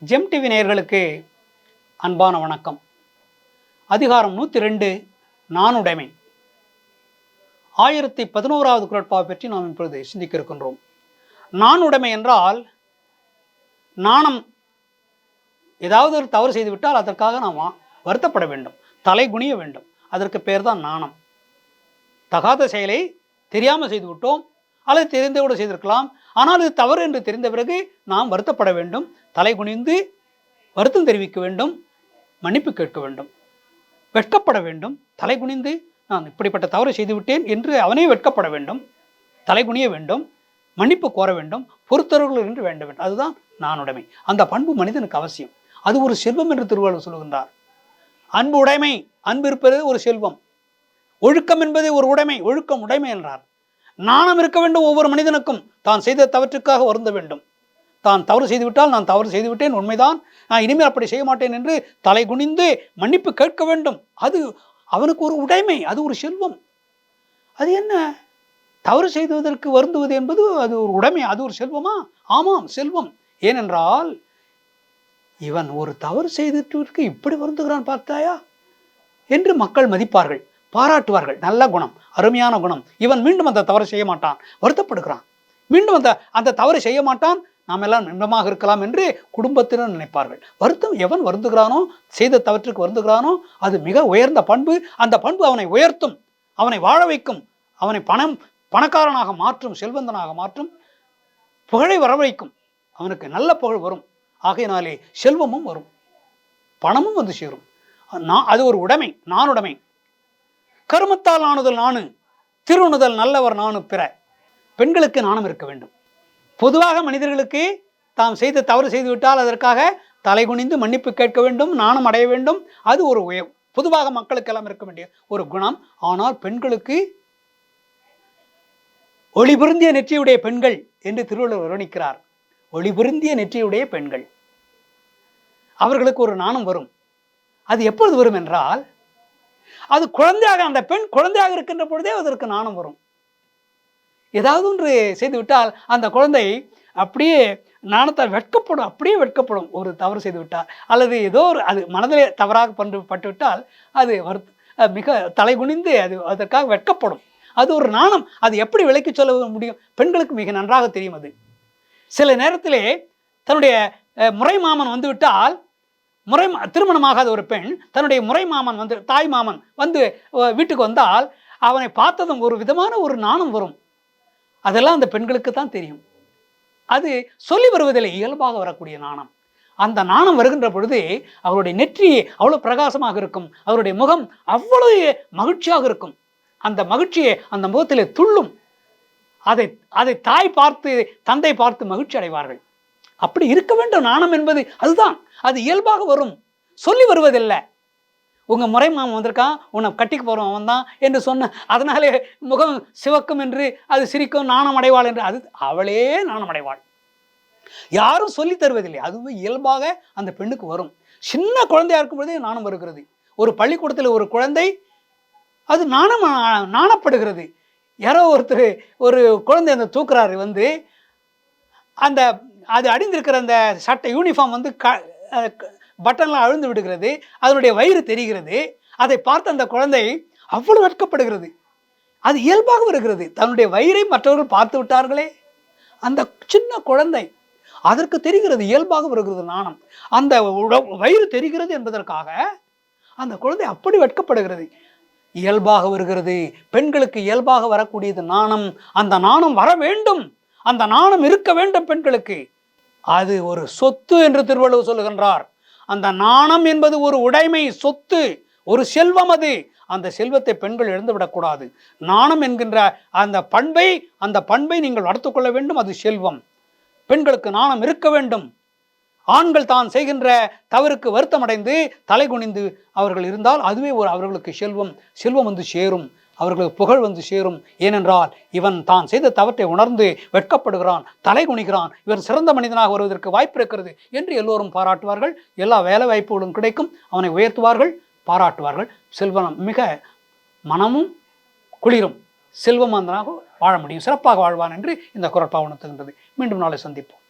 GeM TV நேயர்களுக்கு அன்பான வணக்கம். அதிகாரம் 102 நாணுடைமை. 1011வது குறட்பாவை பற்றி நாம் இப்பொழுது சிந்திக்க இருக்கின்றோம். நாணுடைமை என்றால் நாணம். ஏதாவது ஒரு தவறு செய்துவிட்டால் அதற்காக நாம் வருத்தப்பட வேண்டும், தலை குனிய வேண்டும். அதற்கு பேர் தான் நாணம். தகாத செயலை தெரியாமல் செய்துவிட்டோம் அல்லது தெரிந்து கூட செய்திருக்கலாம். ஆனால் இது தவறு என்று தெரிந்த பிறகு நாம் வருத்தப்பட வேண்டும், தலை குனிந்து வருத்தம் தெரிவிக்க வேண்டும், மன்னிப்பு கேட்க வேண்டும், வெட்கப்பட வேண்டும். தலை குனிந்து நான் இப்படிப்பட்ட தவறு செய்துவிட்டேன் என்று அவனே வெட்கப்பட வேண்டும், தலை குனிய வேண்டும், மன்னிப்பு கோர வேண்டும், பொறுத்தவர்கள் என்று வேண்ட வேண்டும். அதுதான் நாணுடைமை. அந்த பண்பு மனிதனுக்கு அவசியம். அது ஒரு செல்வம் என்று திருவள்ளுவர் சொல்கின்றார். அன்பு உடைமை, அன்பு இருப்பது ஒரு செல்வம். ஒழுக்கம் என்பது ஒரு உடைமை, ஒழுக்கம் உடைமை என்றார். நாணம் இருக்க வேண்டும். ஒவ்வொரு மனிதனுக்கும் தான் செய்த தவற்றுக்காக வருந்த வேண்டும். தான் தவறு செய்துவிட்டால் நான் தவறு செய்துவிட்டேன், உண்மைதான், நான் இனிமேல் அப்படி செய்ய மாட்டேன் என்று தலை குனிந்து மன்னிப்பு கேட்க வேண்டும். அது அவனுக்கு ஒரு உடைமை, அது ஒரு செல்வம். அது என்ன, தவறு செய்துவதற்கு வருந்துவது என்பது அது ஒரு உடைமை, அது ஒரு செல்வமா? ஆமாம், செல்வம். ஏனென்றால் இவன் ஒரு தவறு செய்துட்டு இப்படி வருந்துகிறான் பார்த்தாயா என்று மக்கள் மதிப்பார்கள், பாராட்டுவார்கள். நல்ல குணம், அருமையான குணம். இவன் மீண்டும் அந்த தவறு செய்ய மாட்டான், வருத்தப்படுகிறான், மீண்டும் அந்த தவறு செய்ய மாட்டான், நாம் எல்லாம் இன்பமாக இருக்கலாம் என்று குடும்பத்தினர் நினைப்பார்கள். வருத்தம், எவன் வருந்துகிறானோ, செய்த தவற்றுக்கு வருந்துகிறானோ, அது மிக உயர்ந்த பண்பு. அந்த பண்பு அவனை உயர்த்தும், அவனை வாழ வைக்கும், அவனை பணக்காரனாக மாற்றும், செல்வந்தனாக மாற்றும், புகழை வரவழைக்கும். அவனுக்கு நல்ல புகழ் வரும். ஆகையினாலே செல்வமும் வரும், பணமும் வந்து சேரும். அது ஒரு உடைமை, நாணுடைமை. கருமத்தால் நாணுதல் நாணு, திருணுதல் நல்லவர் நாணு பிற. பெண்களுக்கு நாணம் இருக்க வேண்டும். பொதுவாக மனிதர்களுக்கு தாம் செய்த தவறு செய்துவிட்டால் அதற்காக தலை குனிந்து மன்னிப்பு கேட்க வேண்டும், நாணம் அடைய வேண்டும். அது ஒரு பொதுவாக மக்களுக்கெல்லாம் இருக்க வேண்டிய ஒரு குணம். ஆனால் பெண்களுக்கு ஒளி பொருந்திய நெற்றியுடைய பெண்கள் என்று திருவள்ளுவர் வர்ணிக்கிறார். ஒளி பொருந்திய நெற்றியுடைய பெண்கள், அவர்களுக்கு ஒரு நாணம் வரும். அது எப்பொழுது வரும் என்றால், அது குழந்தையாக, அந்த பெண் குழந்தையாக இருக்கின்ற பொழுதே அதற்கு நாணம் வரும். ஏதாவது ஒன்று செய்துவிட்டால் அந்த குழந்தை அப்படியே நாணத்தால் வெட்கப்படும், அப்படியே வெட்கப்படும். ஒரு தவறு செய்து விட்டால் அல்லது ஏதோ ஒரு அது மனதிலே தவறாக பட்டுவிட்டால் அது மிக தலை குனிந்து அதற்காக வெட்கப்படும். அது ஒரு நாணம். அது எப்படி விலைக்கு சொல்ல முடியும்? பெண்களுக்கு மிக நன்றாக தெரியும். அது சில நேரத்திலே தன்னுடைய முறை மாமன் வந்துவிட்டால், திருமணமாகாத ஒரு பெண் தன்னுடைய முறை மாமன் வந்து, தாய் மாமன் வந்து வீட்டுக்கு வந்தால் அவனை பார்த்ததும் ஒரு விதமான ஒரு நாணம் வரும். அதெல்லாம் அந்த பெண்களுக்கு தான் தெரியும். அது சொல்லி வருவதில்லை, இயல்பாக வரக்கூடிய நாணம். அந்த நாணம் வருகின்ற பொழுது அவருடைய நெற்றி அவ்வளவு பிரகாசமாக இருக்கும், அவருடைய முகம் அவ்வளவு மகிழ்ச்சியாக இருக்கும். அந்த மகிழ்ச்சியை அந்த முகத்திலே துள்ளும். அதை தாய் பார்த்து, தந்தை பார்த்து மகிழ்ச்சி அடைவார்கள். அப்படி இருக்க வேண்டும். நாணம் என்பது அதுதான், அது இயல்பாக வரும், சொல்லி வருவதில்லை. உங்க முறை மாமன் வந்திருக்கான், உன்னை கட்டிக்கு போறோம் அவன் தான் என்று சொன்ன அதனாலே முகம் சிவக்கும் என்று அது சிரிக்கும், நாணம் அடைவாள் என்று அது அவளே நாணம் அடைவாள். யாரும் சொல்லி தருவதில்லை, அதுவே இயல்பாக அந்த பெண்ணுக்கு வரும். சின்ன குழந்தையா இருக்கும் பொழுதே நாணம் வருகிறது. ஒரு பள்ளிக்கூடத்தில் ஒரு குழந்தை அது நாணப்படுகிறது. யாரோ ஒருத்தர் ஒரு குழந்தை அந்த தூக்குறாரு வந்து, அந்த அது அணிந்திருக்கிற அந்த சட்டை யூனிஃபார்ம் வந்து பட்டன்லாம் அழுந்து விடுகிறது, அதனுடைய வயிறு தெரிகிறது. அதை பார்த்து அந்த குழந்தை அவ்வளவு வெட்கப்படுகிறது. அது இயல்பாக வருகிறது. தன்னுடைய வயிறை மற்றவர்கள் பார்த்து விட்டார்களே, அந்த சின்ன குழந்தை அதற்கு தெரிகிறது, இயல்பாக வருகிறது நாணம். அந்த வயிறு தெரிகிறது என்பதற்காக அந்த குழந்தை அப்படி வெட்கப்படுகிறது, இயல்பாக வருகிறது. பெண்களுக்கு இயல்பாக வரக்கூடியது நாணம். அந்த நாணம் வர வேண்டும், அந்த நாணம் இருக்க வேண்டும் பெண்களுக்கு. அது ஒரு சொத்து என்று திருவள்ளுவர் சொல்லுகின்றார். அந்த நாணம் என்பது ஒரு உடைமை, சொத்து, ஒரு செல்வம். அது அந்த செல்வத்தை பெண்கள் இழந்துவிடக்கூடாது. நாணம் என்கின்ற அந்த பண்பை நீங்கள் வளர்த்து கொள்ள வேண்டும். அது செல்வம். பெண்களுக்கு நாணம் இருக்க வேண்டும். ஆண்கள் தான் செய்கின்ற தவறுக்கு வருத்தமடைந்து தலை குனிந்து அவர்கள் இருந்தால் அதுவே அவர்களுக்கு செல்வம் வந்து சேரும், அவர்களுக்கு புகழ் வந்து சேரும். ஏனென்றால் இவன் தான் செய்த தவற்றை உணர்ந்து வெட்கப்படுகிறான், தலை குனிகிறான், இவன் சிறந்த மனிதனாக வருவதற்கு வாய்ப்பு இருக்கிறது என்று எல்லோரும் பாராட்டுவார்கள். எல்லா வேலை வாய்ப்புகளும் கிடைக்கும், அவனை உயர்த்துவார்கள், பாராட்டுவார்கள். செல்வம் மிக மனமும் குளிரும், செல்வமாந்தனாக வாழ முடியும், சிறப்பாக வாழ்வான் என்று இந்த குறட்பா உணர்த்துகின்றது. மீண்டும் நாளை சந்திப்போம்.